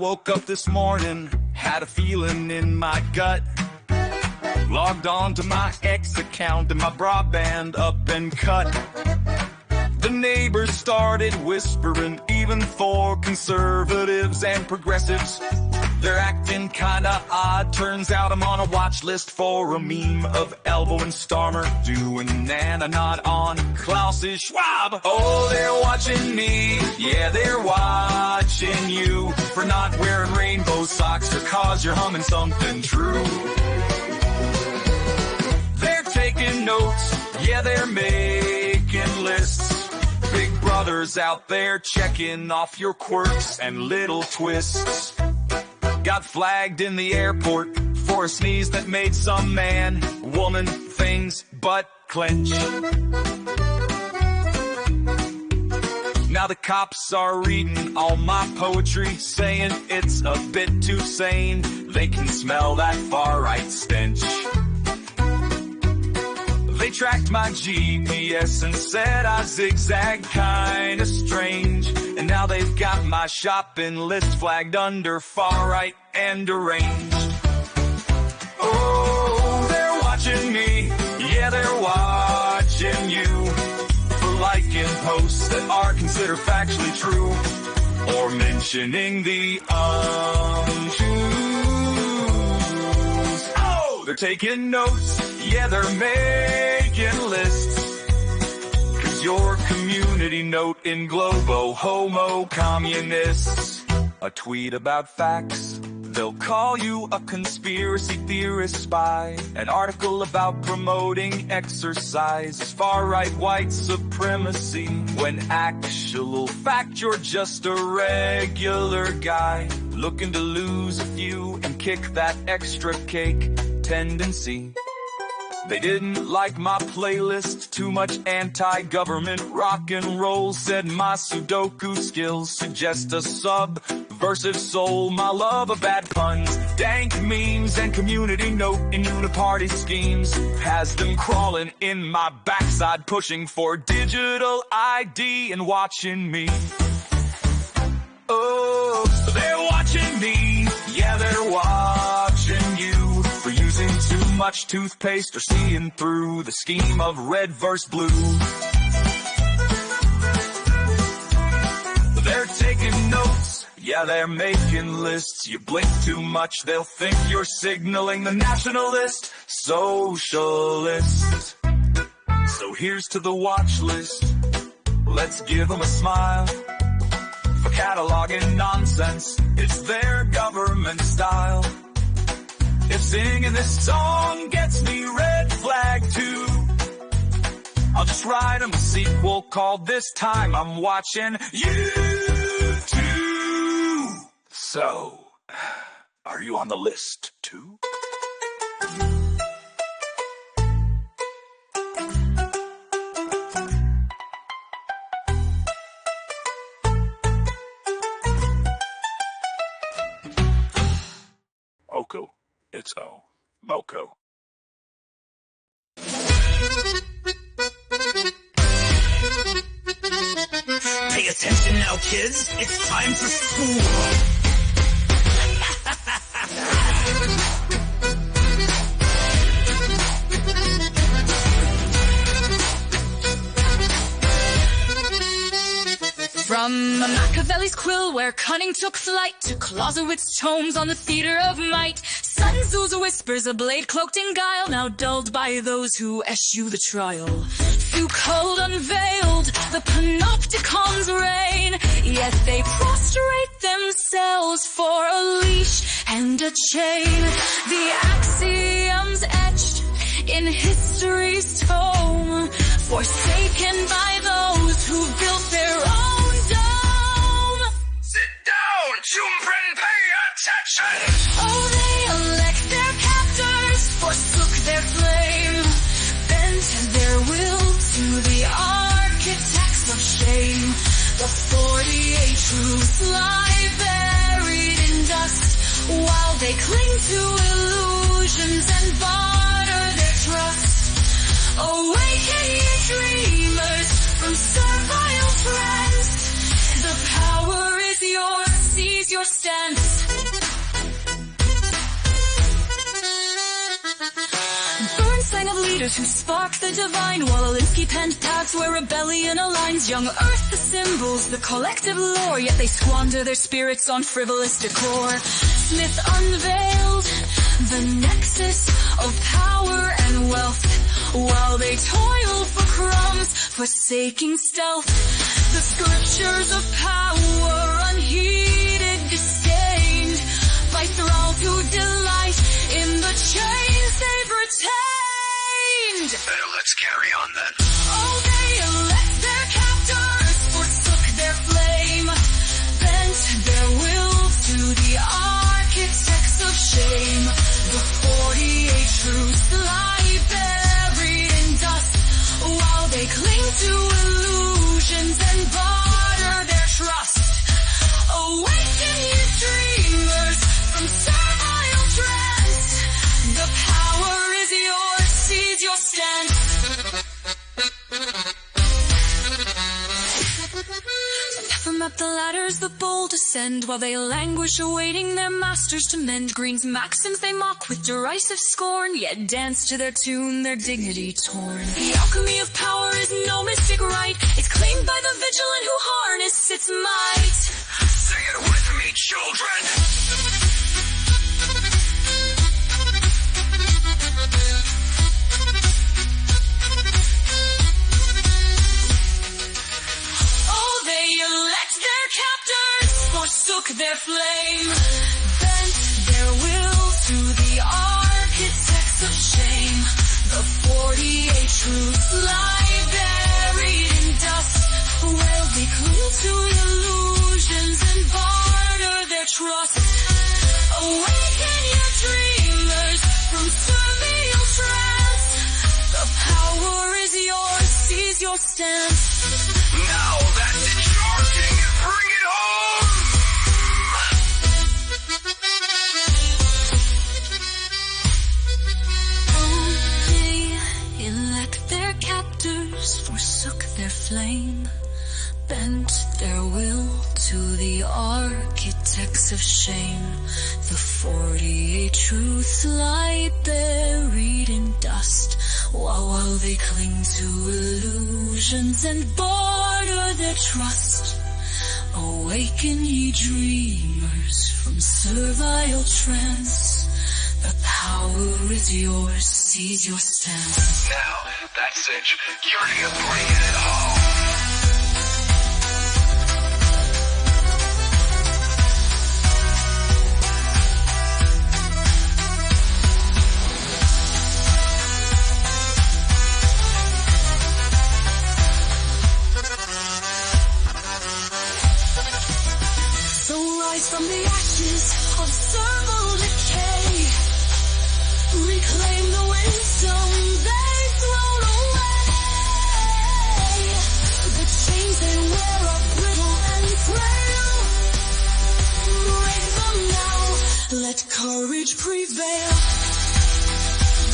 woke up this morning, had a feeling in my gut. Logged on to my X account and my broadband up and cut. The neighbors started whispering, even for conservatives and progressives. They're acting kinda odd. Turns out I'm on a watch list for a meme of Elbow and Starmer doing Nana not on Klaus's Schwab. Oh, they're watching me, yeah, they're watching you for not wearing rainbow socks or cause you're humming something true. They're taking notes, yeah, they're making lists. Big brother's out there checking off your quirks and little twists. Got flagged in the airport for a sneeze that made some man, woman, things but clench. Now the cops are reading all my poetry, saying it's a bit too sane. They can smell that far-right stench. They tracked my GPS and said I zigzagged kinda strange. And now they've got my shopping list flagged under far-right and deranged. Oh, they're watching me, yeah, they're watching you for liking posts that are considered factually true, or mentioning the untruths. Oh, they're taking notes, yeah, they're making lists. 'Cause your community note in Globo, homo communists. A tweet about facts, they'll call you a conspiracy theorist spy. An article about promoting exercise is far-right white supremacy, when actual fact you're just a regular guy looking to lose a few and kick that extra cake tendency. They didn't like my playlist, too much anti-government rock and roll. Said my Sudoku skills suggest a subversive soul. My love of bad puns, dank memes, and community note in uniparty schemes has them crawling in my backside, pushing for digital ID and watching me. Oh, they're watching me, yeah, they're watching you for using too much toothpaste or seeing through the scheme of red versus blue. They're taking notes, yeah, they're making lists. You blink too much, they'll think you're signaling the nationalist socialist. So here's to the watch list, let's give them a smile. For cataloging nonsense, it's their government style. If singing this song gets me red flag too, I'll just write them a sequel called This Time I'm Watching You Too. So, are you on the list too? Oko. It's Moko. Pay attention now, kids. It's time for school. From Machiavelli's quill, where cunning took flight, to Clausewitz's tomes on the theater of might, Sun Tzu's whispers, a blade cloaked in guile, now dulled by those who eschew the trial. Foucault unveiled the panopticon's reign, yet they prostrate themselves for a leash and a chain. The axioms etched in history's tome, forsaken by those who built their own dome. Sit down, children, pay attention. Oh, they elect their captors, forsook their flame, bent their will to the architects of shame. The 48 truths lie buried in dust, while they cling to illusions and barter their trust. Awaken, ye dreamers, from servile trance. The power is yours, seize your stance. of leaders who spark the divine, while Alinsky penned paths where rebellion aligns. Young Earth, the symbols, the collective lore, yet they squander their spirits on frivolous decor. Smith unveiled the nexus of power and wealth, while they toil for crumbs, forsaking stealth. The scriptures of power unheeded, disdained by thralls who delight in the chains they've retained. Better let's carry on then. Oh, they elect their captors, forsook their flame, bent their will to the architects of shame. The 48 truths lie buried in dust, while they cling to illusions and barter their trust. Awaken, you dreamers, from servile trance. The power is yours, seize your stance. From up the ladders the bold ascend, while they languish awaiting their masters to mend. Green's maxims they mock with derisive scorn, yet dance to their tune, their dignity torn. The alchemy of power is no mystic right, it's claimed by the vigilant who harness its might. Say it with me, children. Oh, they elect their captors, forsook their flame, bent their will to the architects of shame. The 48 truths lie buried in dust, while they cling to illusions and barter their trust. Awaken, your dreamers, from surreal trance. The power is yours, seize your stance. Now that's it, charging. Bring it home. Oh, they elect their captors, forsook their flame, bent their will to the architects of shame. The 48 truths lie buried in dust, while they cling to illusions and barter their trust. Awaken, ye dreamers, from servile trance. The power is yours, seize your stance. Now that's it. You're gonna bring it home. So rise from the ashes of servile decay, reclaim the wisdom they've thrown away. The chains they wear are brittle and frail. Break them now, let courage prevail.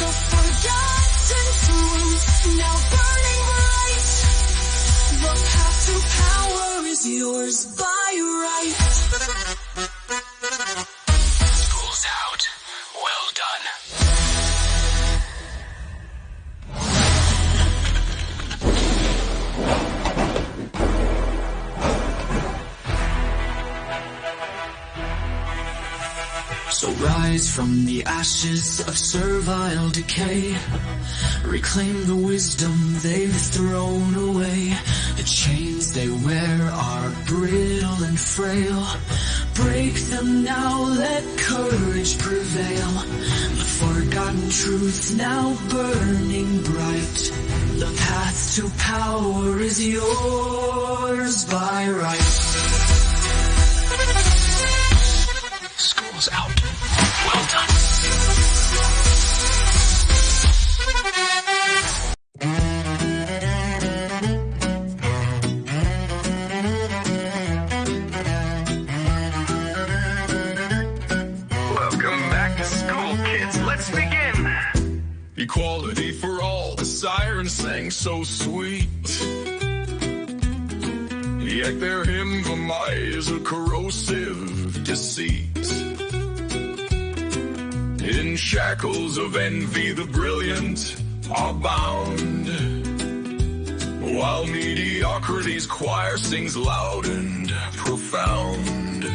The forgotten truth now burning bright. The path to power is yours by right. School's out. Well done. So rise from the ashes of servile decay, reclaim the wisdom they've thrown away. The chains they wear are brittle and frail. Break them now, let courage prevail. The forgotten truth now burning bright. The path to power is yours by right. School's out. Well done. Welcome back to school, kids. Let's begin. Equality for all, the sirens sang so sweet. Yet their hymn of might is a corrosive deceit. In shackles of envy, the brilliant are bound, while mediocrity's choir sings loud and profound.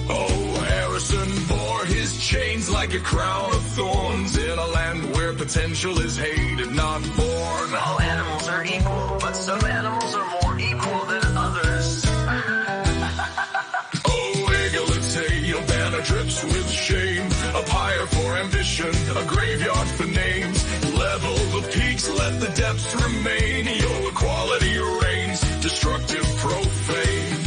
Oh, Harrison bore his chains like a crown of thorns in a land where potential is hated, not born. All animals are equal, but some animals are more equal than others. Oh, egalite, your banner drips with shame. A pyre for ambition, a graveyard for names. Level the peaks, let the depths remain. Your equality reigns, destructive, profane.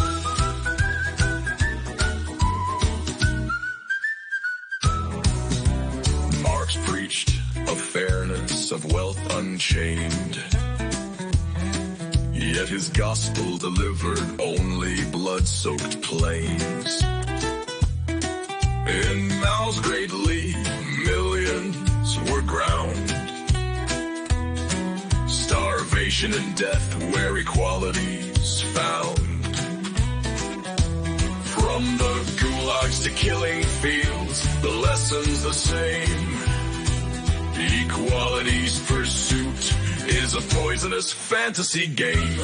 Marx preached a fairness of wealth unchained, yet his gospel delivered only blood-soaked plains. In Mao's great league, millions were ground. Starvation and death where equality's found. From the gulags to killing fields, the lesson's the same. Equality's pursuit is a poisonous fantasy game.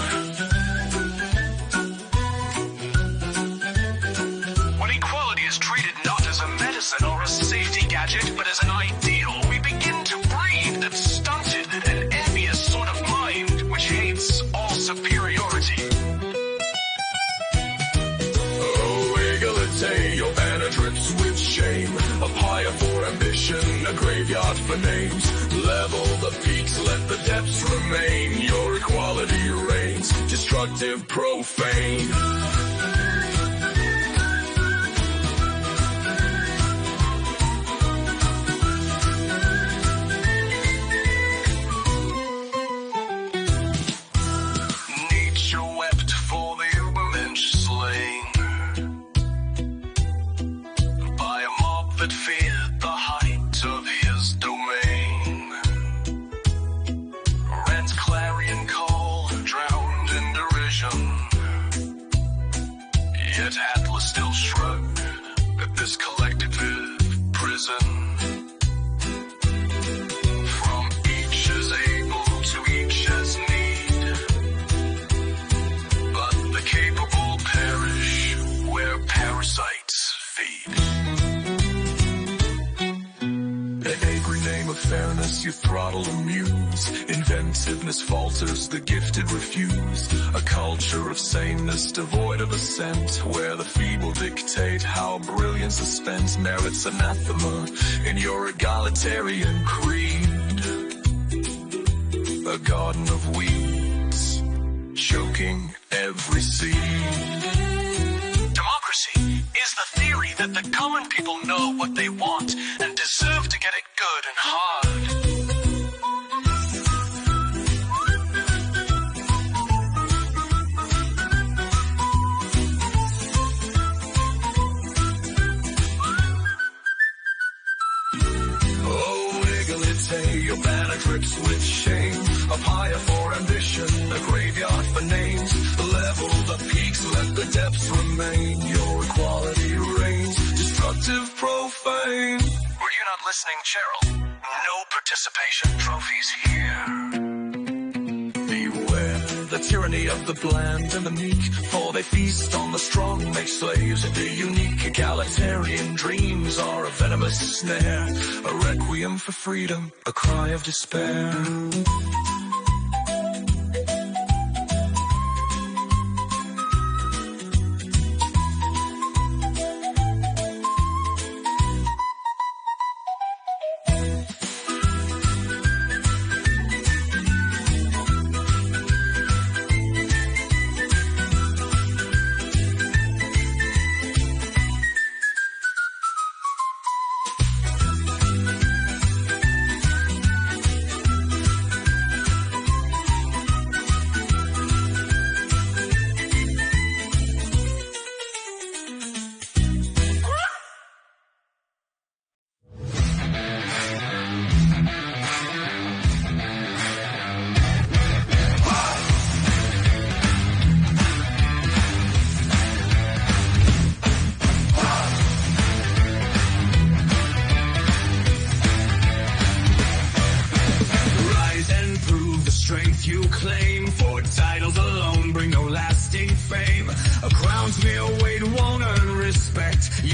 When equality is treated not as a medicine or a safety gadget, but as an ideal, we begin to breathe that stunted and envious sort of mind which hates all superiority. Oh, egalite, your banner drips with shame. A pyre for ambition, a graveyard for names. Level the peaks, let the depths remain. Your equality reigns, destructive, profane. Nature wept for the Ubermensch slain by a mob that feared the height of his domain. Rand's clarion call drowned in derision, yet Atlas still shrugged at this collective prison. From each as able to each as need, but the capable perish where parasites feed. In every name of fairness you throttle the muse. Inventiveness falters, the gifted refuse. A culture of sameness devoid of assent, where the feeble dictate how brilliance is spent. Merits anathema in your egalitarian creed. A garden of weeds, choking every seed. Democracy is the theory that the common people know what they want and deserve to get it good and hard. Oh, egalite, your banner drips with shame. A pyre for ambition, a graveyard for names. Level the peaks, let the depths remain. Your equality reigns, destructive, profane. Were you not listening, Cheryl? No participation trophies here. Beware the tyranny of the bland and the meek, for they feast on the strong, make slaves of the unique. Egalitarian dreams are a venomous snare, a requiem for freedom, a cry of despair.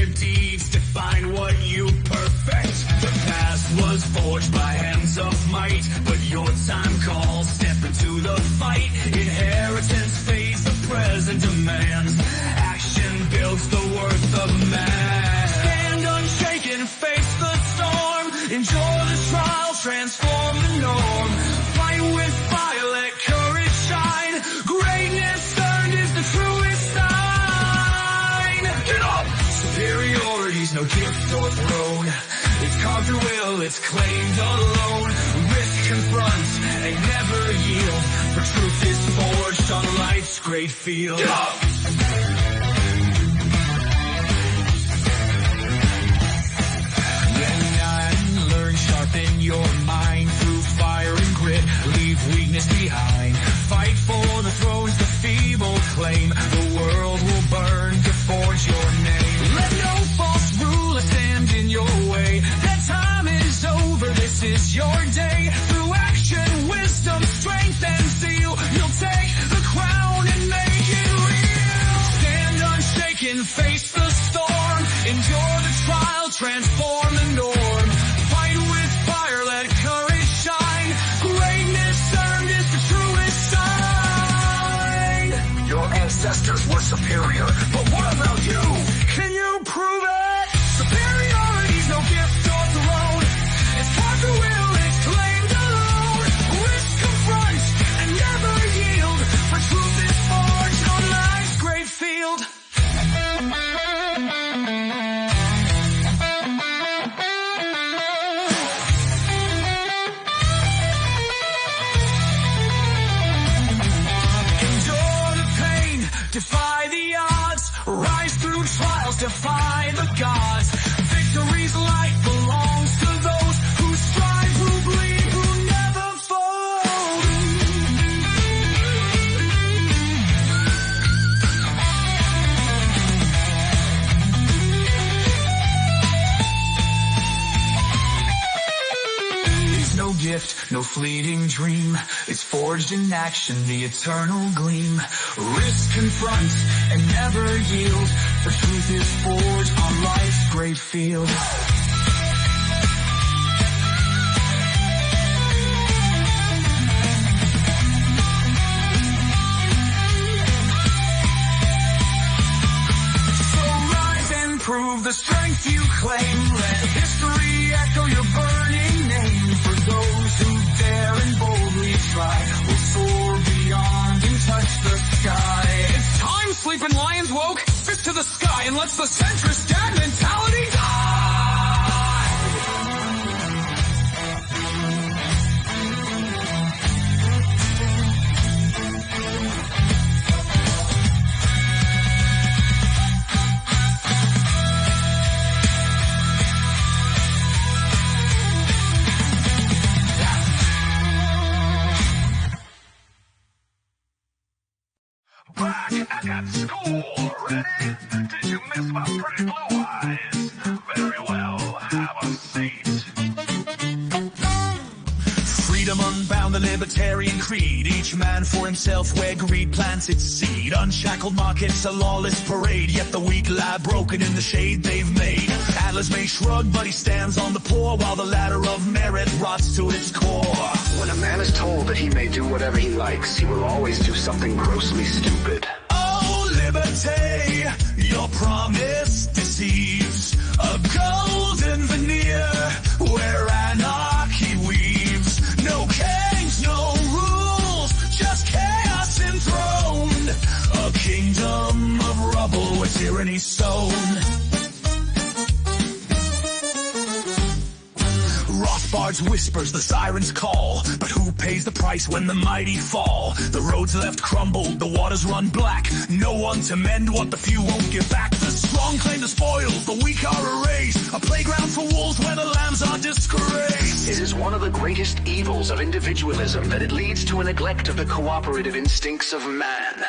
Your deeds define what you perfect. The past was forged by hands of might, but your time calls. Step into the fight. Inheritance fades, the present demands. Action builds the worth of man. Stand unshaken, face the storm. Endure the trial, transform the norm. Fight with fire, let courage shine. Greatness earned is the truest sign. Get up! Superiority's no gift or throne. It's carved through will, it's claimed alone. Risk confronts and never yield, for truth is forged on life's great field. Get up! Sharpen your mind through fire and grit. Leave weakness behind. Fight for the thrones the feeble claim. The world will burn to forge your name. Let no false ruler stand in your way. That time is over, this is your day. Through action, wisdom, strength, and zeal, you'll take the crown and make it real. Stand unshaken, face the storm. Endure the trial, transform the norm. Ancestors were superior, but what about you? Can you prove it? Superiority's no gift or throne. It's carved through will, it's claimed alone. Risk confront and never yield, for truth is forged on life's great field. Defy the odds, rise through trials, defy the gods. Victory's light belongs to those who strive, who bleed, who never fold. It's no gift, no fleeting dream. It's forged in action, the eternal gleam. Risk confront and never yield, for truth is forged on life's great field. So rise and prove the strength you claim. Let history echo your burning name. For those who dare and boldly try, will soar beyond and touch the sky. It's time sleeping lions woke, fist to the sky, and lets the centrist dad mentality die. Back at school, ready? Did you miss my pretty blue eyes? Very well, have a seat. Freedom unbound, the libertarian creed. Each man for himself where greed plants its seed. Unshackled markets, a lawless parade. Yet the weak lie broken in the shade they've made. Atlas may shrug, but he stands on the poor, while the ladder of merit rots to its core. When a man is told that he may do whatever he likes, he will always do something grossly stupid. Oh, liberty, your promise deceives. A golden veneer where anarchy weaves. No kings, no rules, just chaos enthroned. A kingdom of rubble where tyranny sown. Rothbard's whispers, the sirens call, but who pays the price when the mighty fall? The roads left crumbled, the waters run black. No one to mend what the few won't give back. The strong claim the spoils, the weak are erased. A playground for wolves where the lambs are disgraced. It is one of the greatest evils of individualism that it leads to a neglect of the cooperative instincts of man.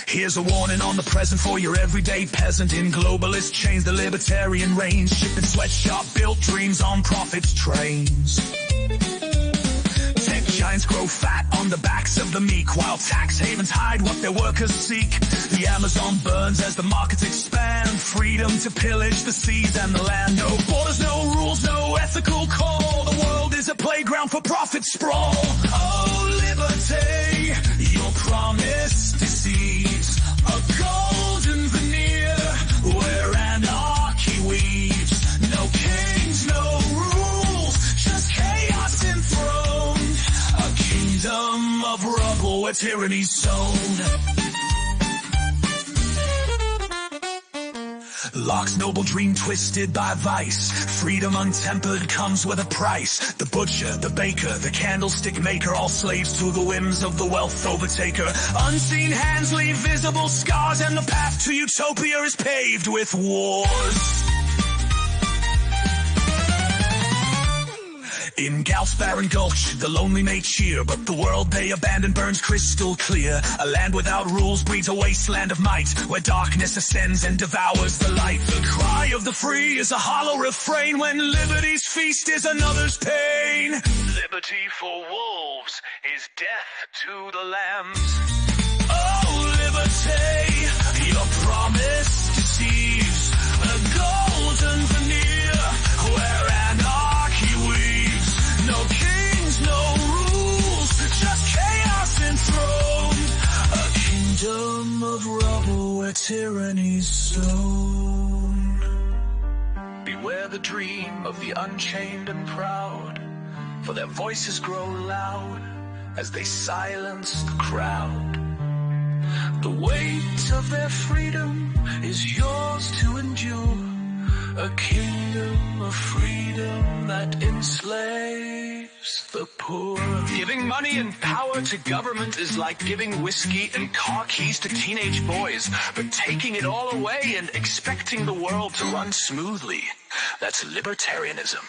Here's a warning on the present for your everyday peasant. In globalist chains, the libertarian reigns, shipping sweatshop-built dreams on profits trains. Tech giants grow fat on on the backs of the meek, while tax havens hide what their workers seek. The Amazon burns as the markets expand. Freedom to pillage the seas and the land. No borders, no rules, no ethical call. The world is a playground for profit sprawl. Oh, liberty, your promise deceives. A golden veneer where anarchy weaves. No kings, no rules, just chaos enthroned. A kingdom of rubble where tyranny's sown. Locke's noble dream twisted by vice. Freedom untempered comes with a price. The butcher, the baker, the candlestick maker, all slaves to the whims of the wealth overtaker. Unseen hands leave visible scars, and the path to utopia is paved with wars. In Gal's barren gulch, the lonely may cheer, but the world they abandon burns crystal clear. A land without rules breeds a wasteland of might, where darkness ascends and devours the light. The cry of the free is a hollow refrain, when liberty's feast is another's pain. Liberty for wolves is death to the lambs. Oh, liberty, your promise deceives. A golden veneer where anarchy weaves. No kings, no rules, just chaos enthroned. A kingdom of rubble where tyranny's sown. Beware the dream of the unchained and proud, for their voices grow loud as they silence the crowd. The weight of their freedom is yours to endure. A kingdom of freedom that enslaves the poor. Giving money and power to government is like giving whiskey and car keys to teenage boys, but taking it all away and expecting the world to run smoothly, that's libertarianism.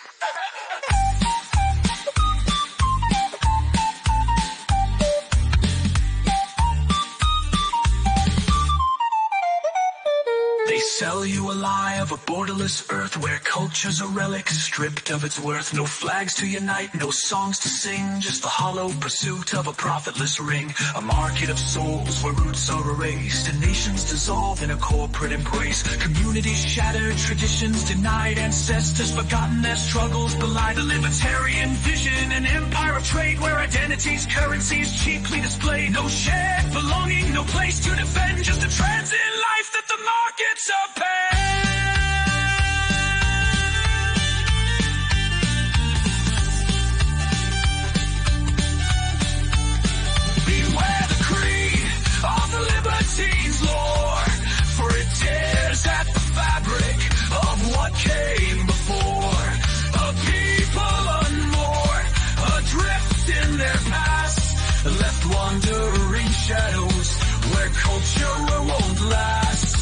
They sell you a lie of a borderless earth where culture's a relic stripped of its worth. No flags to unite, no songs to sing, just the hollow pursuit of a profitless ring. A market of souls where roots are erased and nations dissolve in a corporate embrace. Communities shattered, traditions denied, ancestors forgotten, their struggles belied. A libertarian vision, an empire of trade where identities, currencies cheaply displayed. No shared belonging, no place to defend, just a transient life that the markets are paying. Beware the creed of the libertines' lore, for it tears at the fabric of what came before. A people unmoored, adrift in their past, left wandering shadows where culture won't last.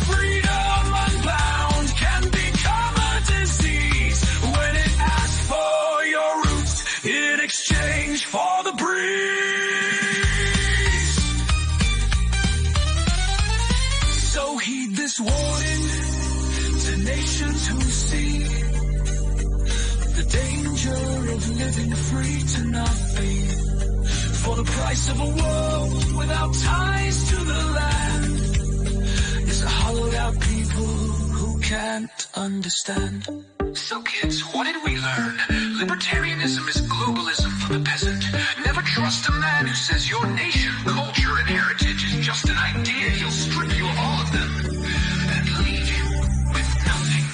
Freedom unbound can become a disease when it asks for your roots in exchange for the breeze. So heed this warning to nations who see the danger of living free to not be. For the price of a world without ties to the land is a hollowed out people who can't understand. So kids, what did we learn? Libertarianism is globalism for the peasant. Never trust a man who says your nation, culture, and heritage is just an idea. He'll strip you of all of them and leave you with nothing.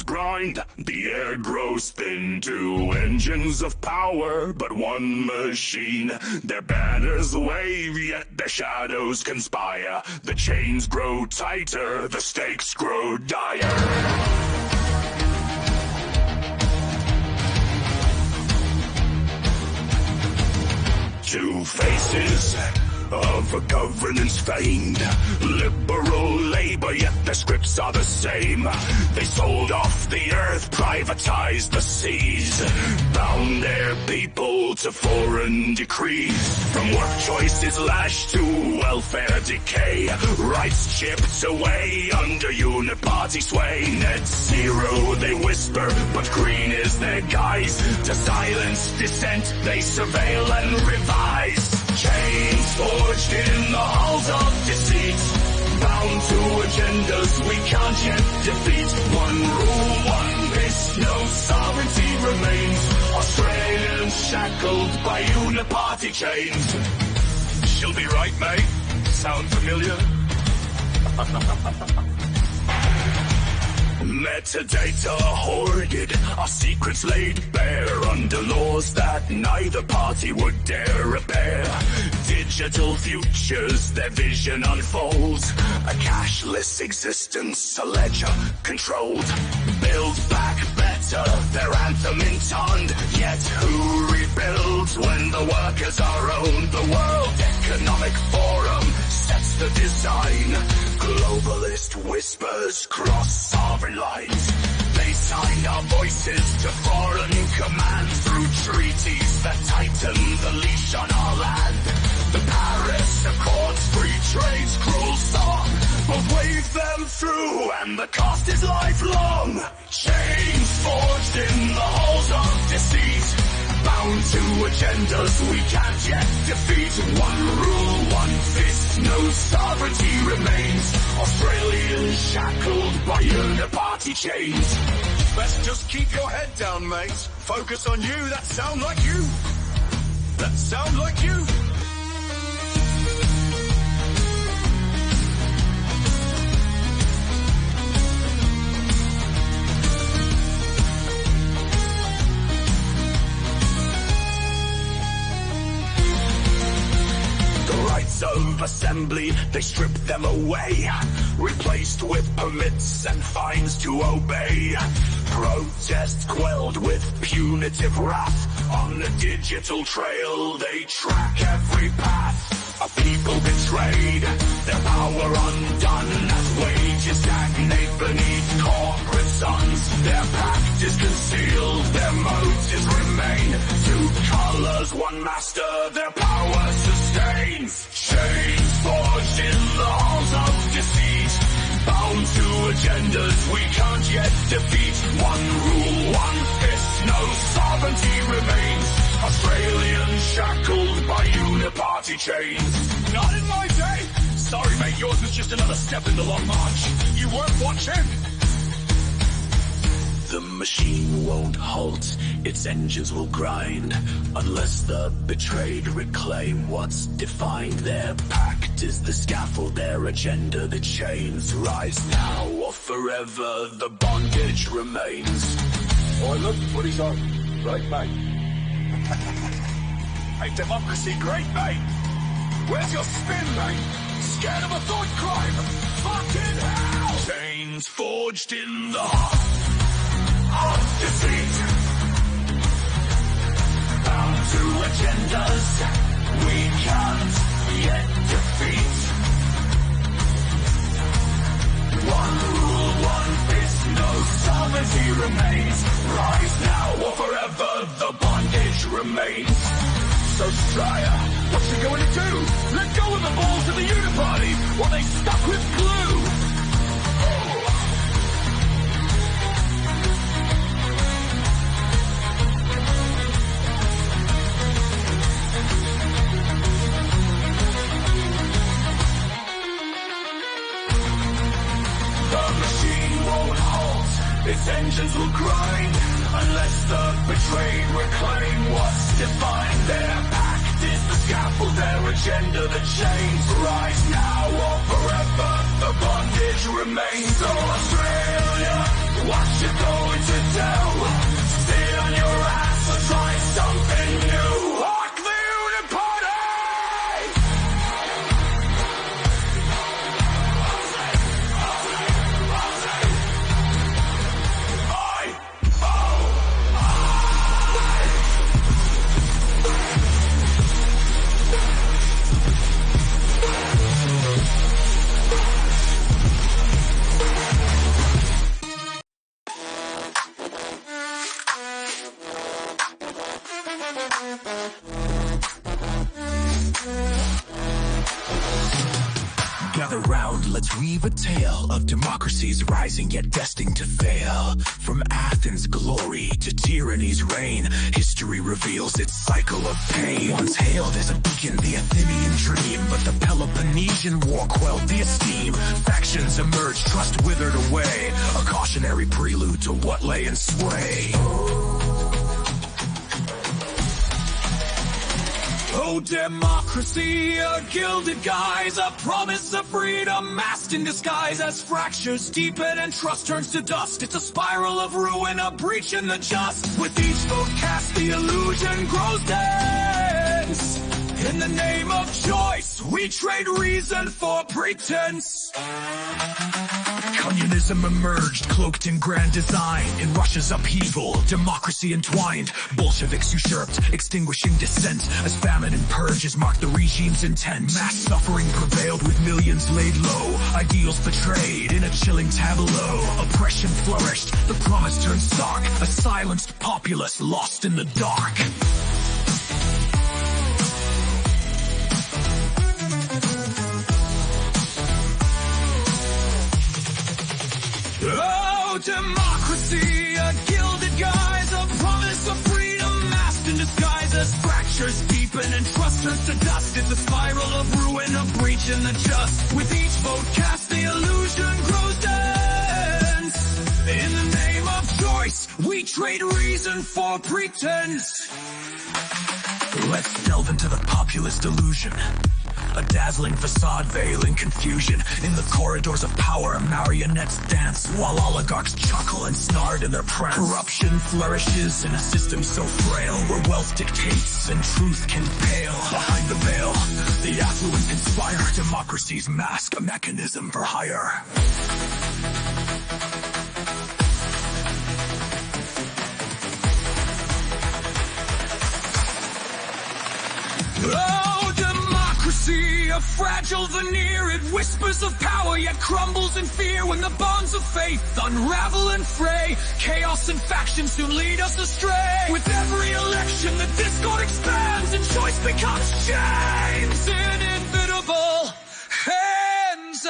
Grind, the air grows thin to engines of power, but one machine. Their banners wave, yet their shadows conspire. The chains grow tighter, the stakes grow dire. Two faces, of a governance feigned. Liberal labor, yet their scripts are the same. They sold off the earth, privatized the seas, bound their people to foreign decrees. From work choices lashed to welfare decay, rights chipped away under uniparty sway. Net zero they whisper, but green is their guise. To silence dissent they surveil and revise. Chains forged in the halls of deceit, bound to agendas we can't yet defeat. One rule, one peace, no sovereignty remains. Australians shackled by uniparty chains. She'll be right, mate. Sound familiar? Metadata hoarded, our secrets laid bare under laws that neither party would dare repair. Digital futures, their vision unfolds. A cashless existence, a ledger controlled. Build back better, their anthem intoned. Yet who rebuilds when the workers are owned? The World Economic Forum sets the design. Globalist whispers cross sovereign lines. They signed our voices to foreign command through treaties that tighten the leash on our land. The Paris Accords, free trade's cruel song, but wave them through and the cost is lifelong. Chains forged in the halls of deceit, bound to agendas we can't yet defeat. One rule, one fist, no sovereignty remains. Australians shackled by uniparty chains. Best just keep your head down, mate. Focus on you, that sound like you. That sound like you. Of assembly, they strip them away, replaced with permits and fines to obey. Protest quelled with punitive wrath. On the digital trail, they track every path. A people betrayed, their power undone, as wages stagnate beneath corporate suns. Their pact is concealed, their motives remain. Two colors, one master, their power sustains. Chains forged in the halls of deceit, bound to agendas we can't yet defeat. One rule, one fist, no sovereignty remains. Australians shackled by uniparty chains. Not in my day. Sorry, mate, yours was just another step in the long march. You weren't watching. The machine won't halt, its engines will grind, unless the betrayed reclaim what's defined. Their pact is the scaffold, their agenda the chains. Rise now or forever the bondage remains. Oh, look what he's on. Right, mate. Hey, democracy, great, mate. Where's your spin, mate? Scared of a thought crime? Fucking hell! Chains forged in the heart of defeat, bound to agendas we can't yet defeat. One rule, one fist, no sovereignty remains. Rise now or forever the bondage remains. So Australia, what's she going to do? Let go of the balls of the uniparty, or they stuck with glue. Its engines will grind, unless the betrayed reclaim what's defined. Their pact is the scaffold, their agenda the chains. Rise now or forever the bondage remains. So Australia, what you going to do? Sit on your ass or try something new? Hark the uniparty! ground, let's weave a tale of democracies rising yet destined to fail. From Athens' glory to tyranny's reign, history reveals its cycle of pain. Once hailed as a beacon, the Athenian dream, but the Peloponnesian War quelled the esteem. Factions emerged, trust withered away, a cautionary prelude to what lay in sway. Oh, democracy, a gilded guise, a promise of freedom masked in disguise. As fractures deepen and trust turns to dust, it's a spiral of ruin, a breach in the just. With each vote cast, the illusion grows dense. In the name of choice, we trade reason for pretense. Communism emerged, cloaked in grand design. In Russia's upheaval, democracy entwined. Bolsheviks usurped, extinguishing dissent. As famine and purges marked the regime's intent. Mass suffering prevailed with millions laid low. Ideals betrayed in a chilling tableau. Oppression flourished, the promise turned stark. A silenced populace lost in the dark. Oh, democracy, a gilded guise, a promise of freedom masked in disguise. As fractures deepen and trust turns to dust, it's a spiral of ruin, a breach in the just. With each vote cast, the illusion grows dense. In the name of choice, we trade reason for pretense. Let's delve into the populist illusion. A dazzling facade veiling confusion. In the corridors of power, marionettes dance, while oligarchs chuckle ensnared in their prance. Corruption flourishes in a system so frail, where wealth dictates and truth can pale. Behind the veil, the affluent conspire. Democracy's mask, a mechanism for hire. Oh, democracy, a fragile veneer. It whispers of power, yet crumbles in fear. When the bonds of faith unravel and fray, chaos and faction soon lead us astray. With every election, the discord expands, and choice becomes chains. Inevitable hands.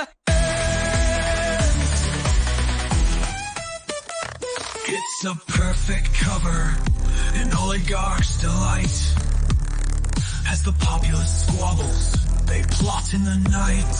It's a perfect cover, an oligarch's delight. As the populace squabbles, they plot in the night.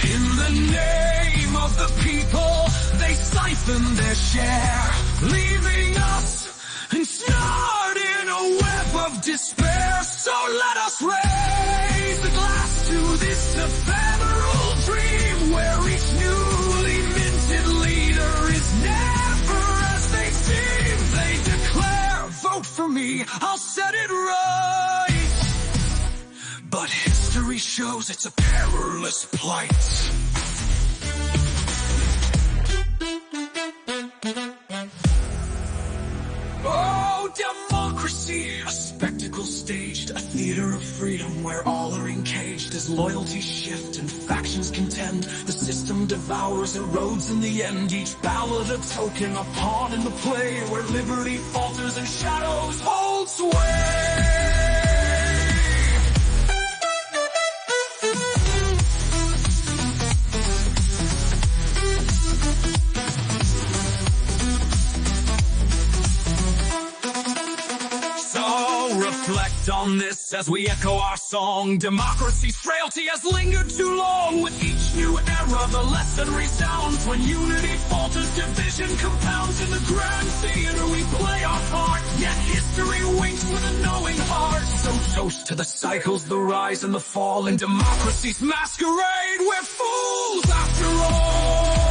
In the name of the people, they siphon their share, leaving us ensnared in a web of despair. So let us raise a glass to this ephemeral dream, where each newly minted leader is never as they seem. They declare, vote for me, I'll set it right. But history shows it's a perilous plight. Oh, democracy, a spectacle staged, a theater of freedom where all are encaged. As loyalties shift and factions contend, the system devours, erodes in the end. Each ballot a token, a pawn in the play, where liberty falters and shadows hold sway. Reflect on this as we echo our song. Democracy's frailty has lingered too long. With each new era, the lesson resounds. When unity falters, division compounds. In the grand theater, we play our part, yet history winks with a knowing heart. So toast to the cycles, the rise and the fall. In democracy's masquerade, we're fools after all.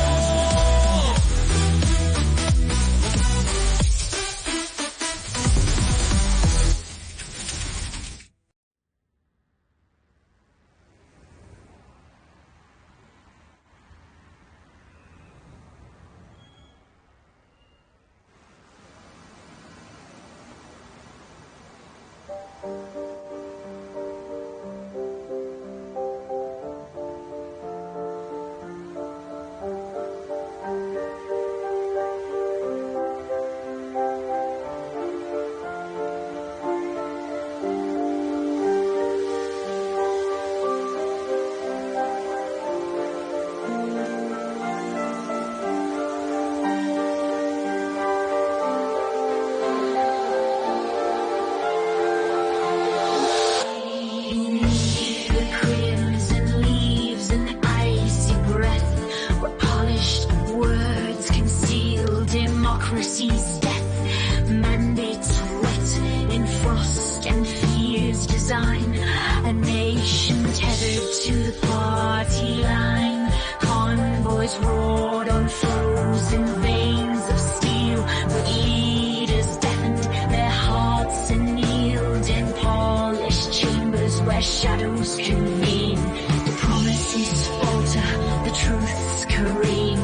A nation tethered to the party line. Convoys roared on frozen veins of steel, but leaders deafened their hearts and kneeled in polished chambers where shadows convene. The promises falter, the truths careen.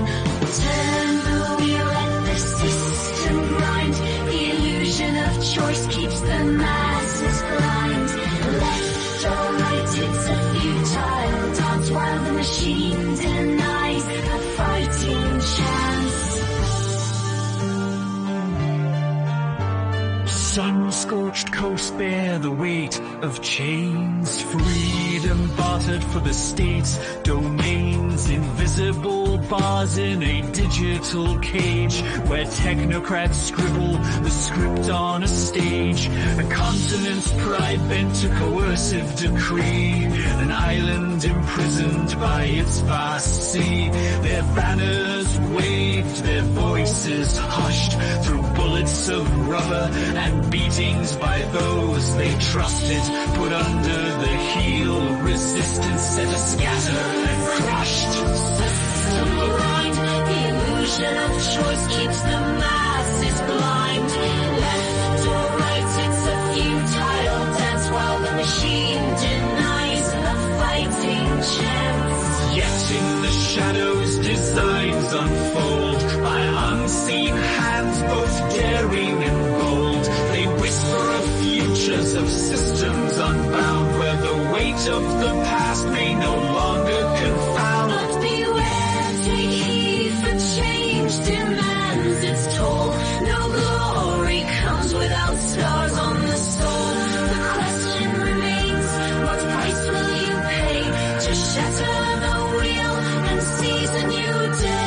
Turn the wheel, let the system grind. The illusion of choice keeps the masses blind. Left or right, it's a futile dance while the machine denies a fighting chance. Sun-scorched coasts bear the weight of chains. Freedom bartered for the state's domains. Invisible bars in a digital cage where technocrats scribble the script on a stage. A continent's pride bent to coercive decree. An island imprisoned by its vast sea. Their banners waved, their voices hushed through bullets of rubber and beatings by those they trusted, put under the heel. Resistance set a scatter and crushed. System blind, the illusion of choice keeps the masses blind. Left or right, it's a futile dance while the machine denies a fighting chance. Yet in the shadows designs unfold by unseen hands, both daring and bold. They whisper of futures, of systems unbound, where the weight of the past may no longer confound. But beware, take heed, for change demands its toll. No glory comes without scars on the soul. The question remains, what price will you pay to shatter the wheel and seize a new day?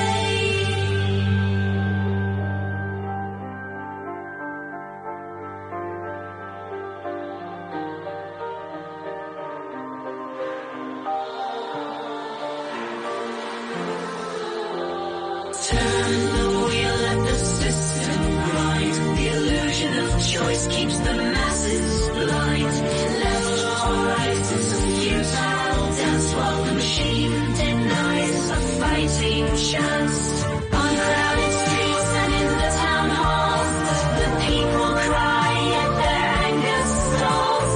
Turn the wheel, let the system grind. The illusion of choice keeps the masses blind. Left or right, it's a futile dance while the machine denies a fighting chance. On crowded streets and in the town halls, the people cry yet their anger stalls.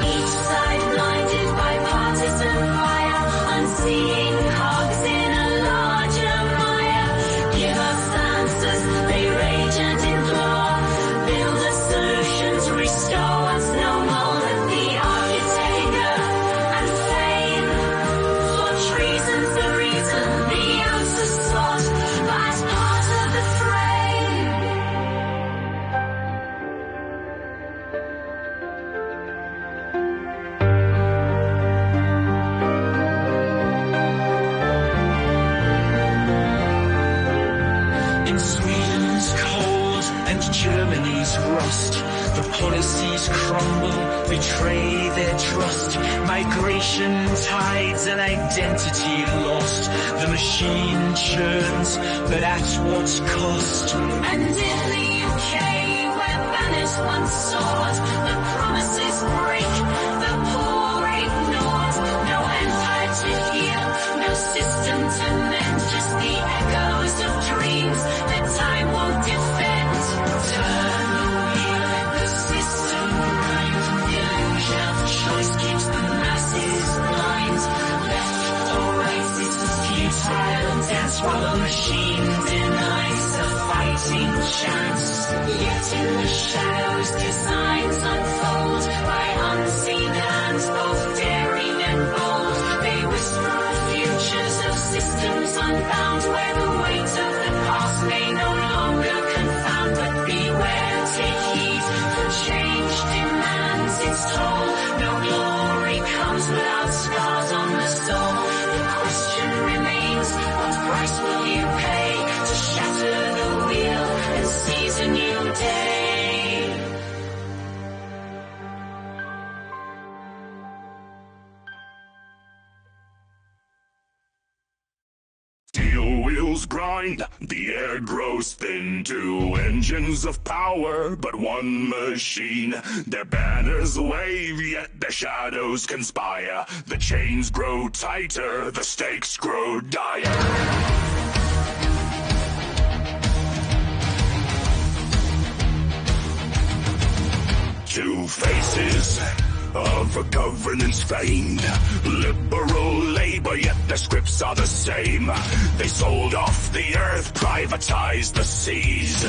Each side blinded by partisan fire, unseeing cogs in a larger mire. Give us answers, they rage and implore. Build us solutions, restore what's no more than the architecture and fame. For treason's the reason, the answer sought, but as part of the frame. In Sweden's cold and Germany's rust, the policies crumble, betray their trust. Migration tides and identity lost. The machine churns, but at what cost? And in the UK, where banners once soared, the promises break, the poor ignored. No empire to heal, no system to mend, just the echoes of dreams that time won't defend. Turn the wheel, let the system grind. The illusion of choice keeps the masses blind. Left or right, it's a futile dance while the machine denies a fighting chance. Yet in the shadows, designs unfold by unseen hands, both daring and bold. They whisper of futures, of systems unbound, where the weight of the past may no longer confound. But beware, take heed, for change demands its toll. No glory comes without scars on the soul. The question remains, what price will you pay to shatter the wheel and seize a new day? grind. The air grows thin to engines of power, but one machine. Their banners wave, yet their shadows conspire. The chains grow tighter, the stakes grow dire. Two faces of a governance feigned. Liberal labor, yet their scripts are the same. They sold off the earth, privatized the seas,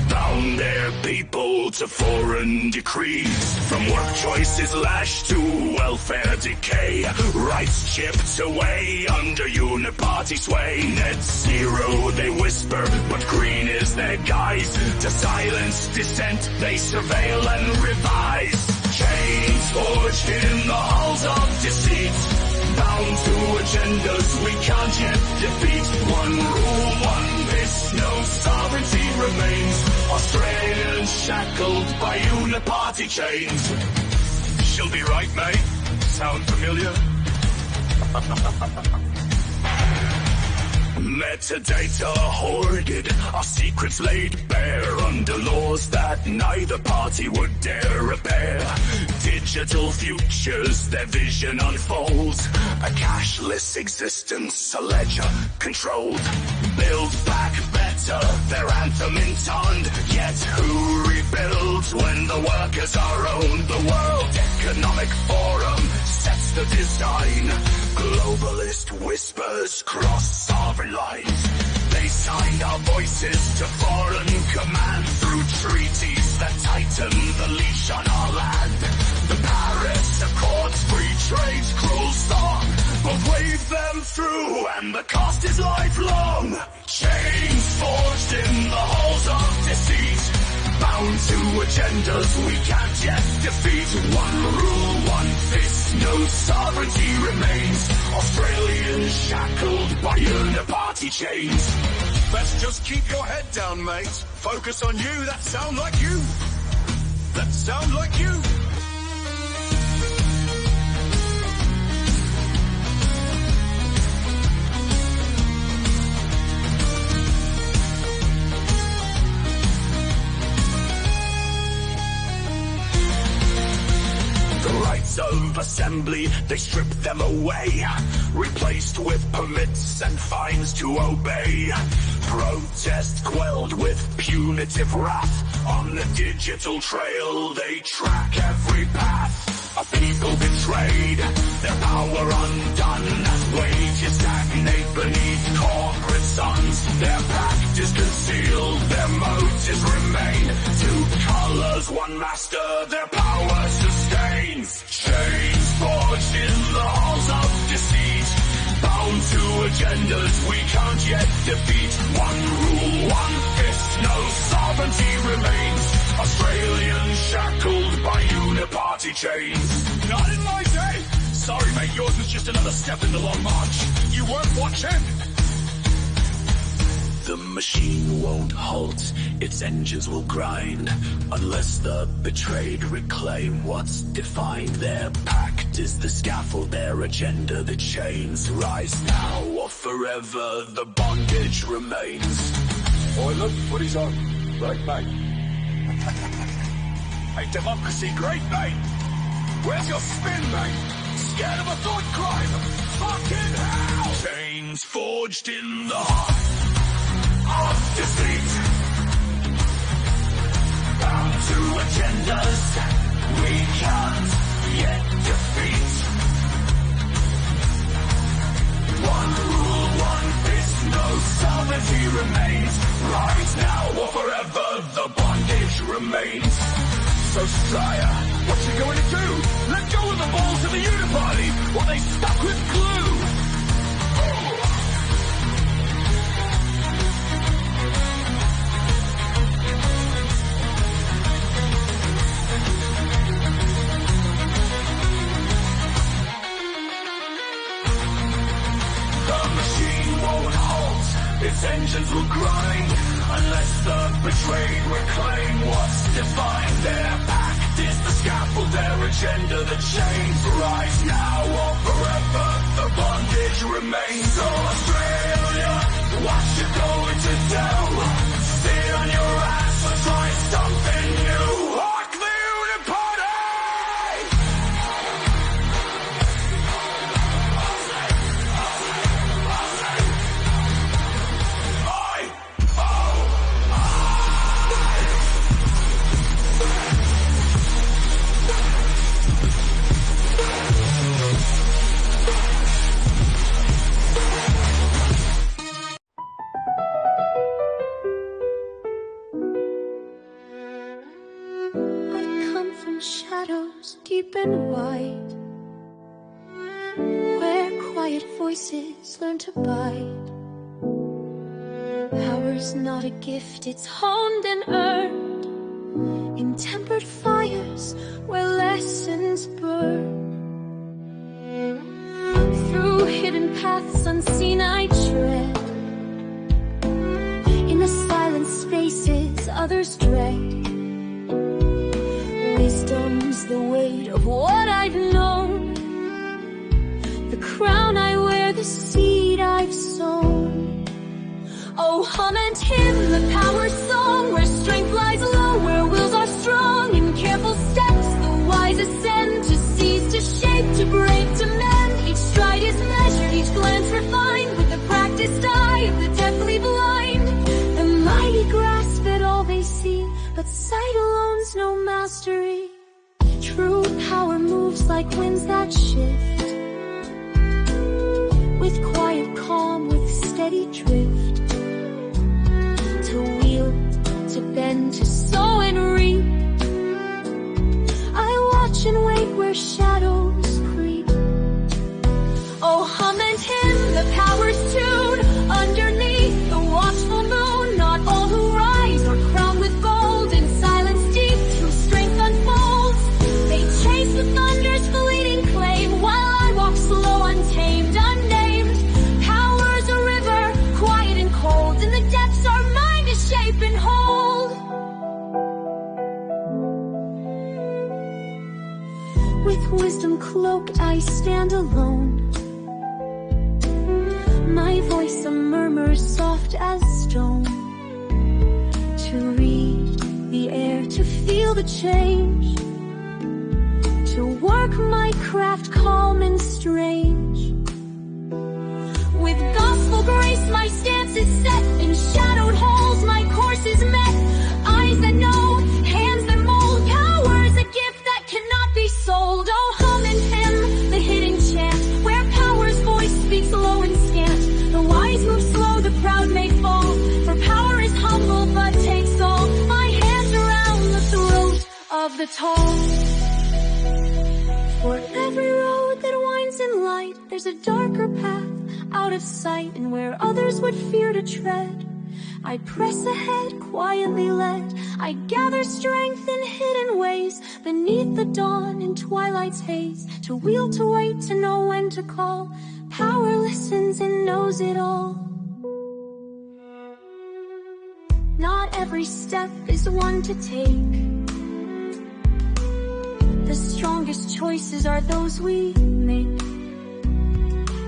bound their people to foreign decrees. From work choices lashed to welfare decay, rights chipped away under uniparty sway. Net zero they whisper, but green is their guise. To silence dissent they surveil and revise. Chains forged in the halls of deceit, bound to agendas we can't yet defeat. One rule, one piss, no sovereignty remains. Australians shackled by uniparty chains. She'll be right, mate. Sound familiar? Metadata hoarded, our secrets laid bare under laws that neither party would dare repair. Digital futures, their vision unfolds. A cashless existence, a ledger controlled. Build back better, their anthem intoned. Yet who rebuilds when the workers are owned? The World Economic Forum sets the design. Globalist whispers cross sovereign lines. They signed our voices to foreign command through treaties that tighten the leash on our land. The Paris Accords, free trade's cruel song, but wave them through and the cost is lifelong. Chains forged in the halls of deceit, bound to agendas we can't yet defeat. One rule, one fist, no sovereignty remains. Australians shackled by uniparty chains. Best just keep your head down, mate. Focus on you, that sound like you. That sound like you. Of assembly, they strip them away, replaced with permits and fines to obey. Protest quelled with punitive wrath. On the digital trail they track every path. A people betrayed, their power undone, as wages stagnate beneath corporate suns. Their practice concealed, their motives remain. Two colors, one master, their power sustains. Chains forged in the halls of deceit, bound to agendas we can't yet defeat. One rule, one fist, no sovereignty remains. Australians shackled by uniparty chains. Not in my day. Sorry, mate, yours was just another step in the long march. You weren't watching. The machine won't halt, its engines will grind, unless the betrayed reclaim what's defined. Their pact is the scaffold, their agenda the chains. Rise now or forever the bondage remains. Boy, look what he's on. Right, mate. Hey, democracy, great, mate. Where's your spin, mate? Scared of a thought crime? Fucking hell! Chains forged in the heart of defeat, bound to agendas we can't yet defeat. One rule, one fist, no sovereignty remains. Rise now or forever the bondage remains. So, Sire, what you going to do? Let go of the balls of the uniparty, or they stuck with glue? Its engines will grind, unless the betrayed reclaim what's defined. Their pact is the scaffold, their agenda the chains. Rise now or forever the bondage remains. So Australia, watch it go to do. Stay on your ass or try something new. Rock the uniparty! Shadows deep and wide, where quiet voices learn to bide. Power's not a gift, it's honed and earned in tempered fires where lessons burn. Through hidden paths unseen I tread, in the silent spaces others dread. Wisdom's the weight of what I've known, the crown I wear, the seed I've sown. Oh, hum and hymn the power song, where strength lies low, where wills are strong. In careful steps the wise ascend, to seize, to shape, to break, to mend. Each stride is measured, each glance refined, with the practiced eye of the deathly blind. The mighty grasp at all they see, but sight alone's no mastery. True power moves like winds that shift, with quiet calm, with steady drift. To wield, to bend, to sow and reap. I watch and wait where shadows creep. Oh, hum and hymn the power's tune, underneath the watchful moon. Not all who rise are crowned with gold, in silence deep true strength unfolds. They chase the thunder's fleeting claim, while I walk slow, untamed, unnamed. Power's a river, quiet and cold, in the depths our mind is shape and hold. With wisdom cloaked I stand alone, my voice a murmur soft as stone. To read the air, to feel the change, to work my craft calm and strange. With gospel grace my stance is set, in shadowed halls my course is met. Eyes that know, hands that mold, power's a gift that cannot be sold. Oh, hum and hymn the hidden chant, where power's voice speaks low and scant. The wise move slow, the proud may fall, for power is humble but takes all. My hands around the throat of the tall. For every road that winds in light, there's a darker path out of sight, and where others would fear to tread, I press ahead, quietly led. I gather strength in hidden ways, beneath the dawn in twilight's haze. To wield, to wait, to know when to call. Power listens and knows it all. Not every step is one to take. The strongest choices are those we make.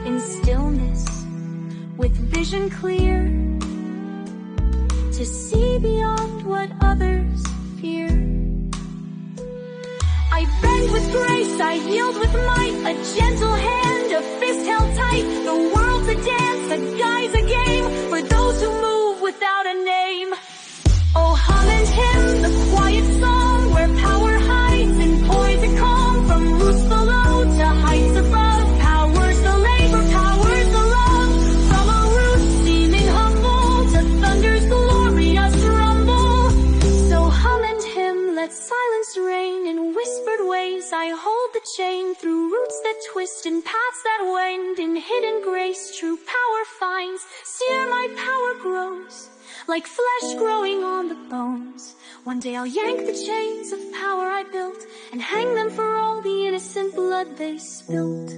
In stillness, with vision clear, to see beyond what others fear. I bend with grace, I yield with might, a gentle hand, a fist held tight. The world's a dance, a guy's a game, for those who move without a name. Oh, hum and hymn the quiet song, where power hides in poise and calm. From roots below to heights above, power's the labor, power's the love. From a root seeming humble to thunder's glorious rumble. So hum and hymn, let silence reign. In whispered ways I hold the chain, through roots that twist and paths that wend. In hidden grace true power finds, seer my power grows, like flesh growing on the bones. One day I'll yank the chains of power I built, and hang them for all the innocent blood they spilt.